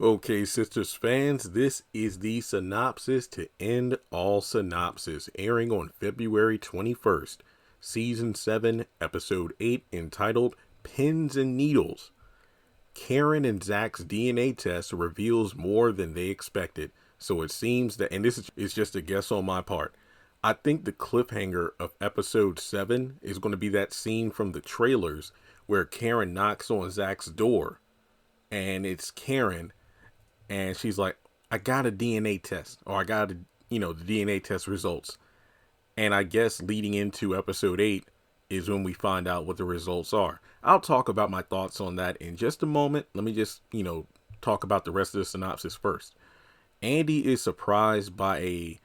Okay, Sisters fans, this is the synopsis to end all synopsis, airing on February 21st, Season 7, Episode 8, entitled Pins and Needles. Karen and Zach's DNA test reveals more than they expected, so it seems that, and this is just a guess on my part, I think the cliffhanger of Episode 7 is going to be that scene from the trailers where Karen knocks on Zach's door, and it's Karen and she's like, I got a DNA test, or I got the DNA test results. And I guess leading into episode 8 is when we find out what the results are. I'll talk about my thoughts on that in just a moment. Let me just, talk about the rest of the synopsis first. Andy is surprised by a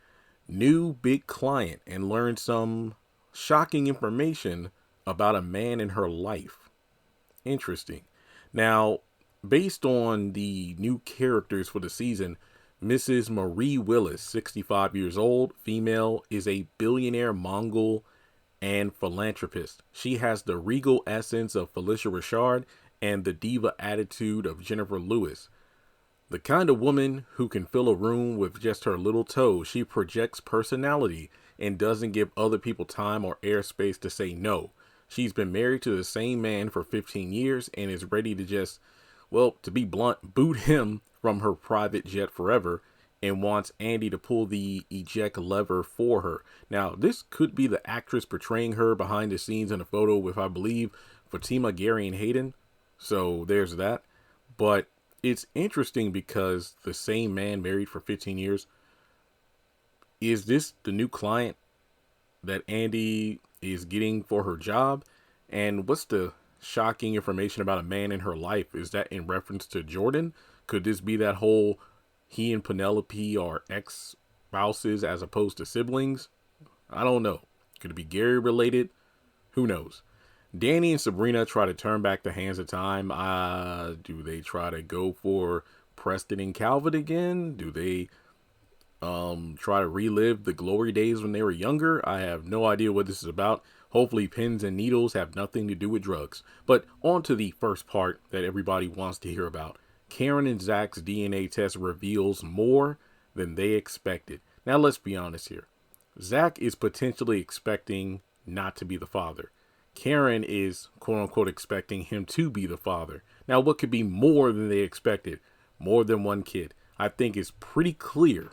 new big client and learns some shocking information about a man in her life. Interesting. Now, based on the new characters for the season, Mrs. Marie Willis, 65 years old, female, is a billionaire Mongol and philanthropist. She has the regal essence of Felicia Richard and the diva attitude of Jennifer Lewis. The kind of woman who can fill a room with just her little toe. She projects personality and doesn't give other people time or airspace to say no. She's been married to the same man for 15 years and is ready to just, well, to be blunt, boot him from her private jet forever, and wants Andy to pull the eject lever for her. Now, this could be the actress portraying her behind the scenes in a photo with, I believe, Fatima, Gary, and Hayden. So there's that. But it's interesting because the same man married for 15 years. Is this the new client that Andy is getting for her job? And what's the shocking information about a man in her life? Is that in reference to Jordan? Could this be that whole he and Penelope are ex-spouses as opposed to siblings? I don't know. Could it be Gary related? Who knows? Danny and Sabrina try to turn back the hands of time. Do they try to go for Preston and Calvin again? Do they try to relive the glory days when they were younger? I have no idea what this is about. Hopefully pins and needles have nothing to do with drugs. But on to the first part that everybody wants to hear about. Karen and Zach's DNA test reveals more than they expected. Now let's be honest here. Zach is potentially expecting not to be the father. Karen is quote unquote expecting him to be the father. Now what could be more than they expected? More than one kid. I think it's pretty clear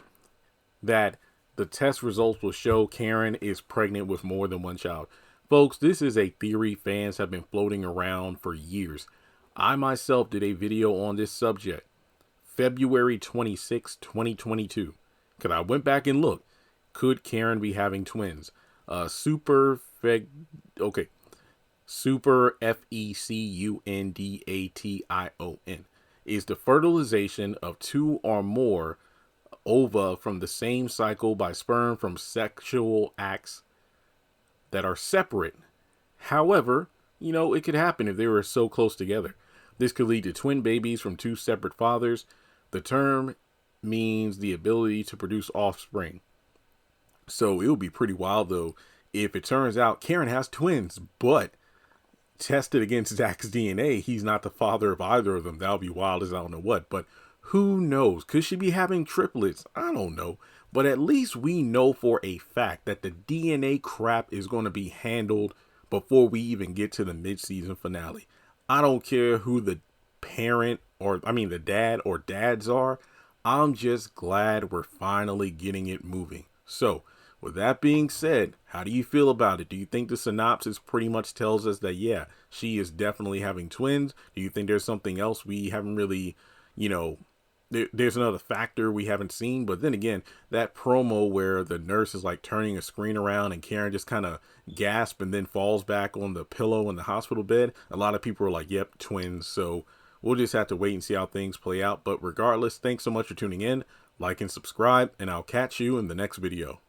that the test results will show Karen is pregnant with more than one child. Folks, this is a theory fans have been floating around for years. I myself did a video on this subject, February 26, 2022. Because I went back and looked. Could Karen be having twins? Super FECUNDATION is the fertilization of two or more ova from the same cycle by sperm from sexual acts that are separate. However, it could happen if they were so close together. This could lead to twin babies from two separate fathers. The term means the ability to produce offspring. So it would be pretty wild, though, if it turns out Karen has twins, but tested against Zach's DNA, he's not the father of either of them. That would be wild as I don't know what. But who knows? Could she be having triplets? I don't know. But at least we know for a fact that the DNA crap is going to be handled before we even get to the mid-season finale. I don't care who the the dad or dads are. I'm just glad we're finally getting it moving. So, with that being said, how do you feel about it? Do you think the synopsis pretty much tells us that, yeah, she is definitely having twins? Do you think there's something else we haven't really, there's another factor we haven't seen? But then again, that promo where the nurse is like turning a screen around and Karen just kind of gasps and then falls back on the pillow in the hospital bed, a lot of people are like, yep, twins. So we'll just have to wait and see how things play out. But regardless, thanks so much for tuning in. Like and subscribe, and I'll catch you in the next video.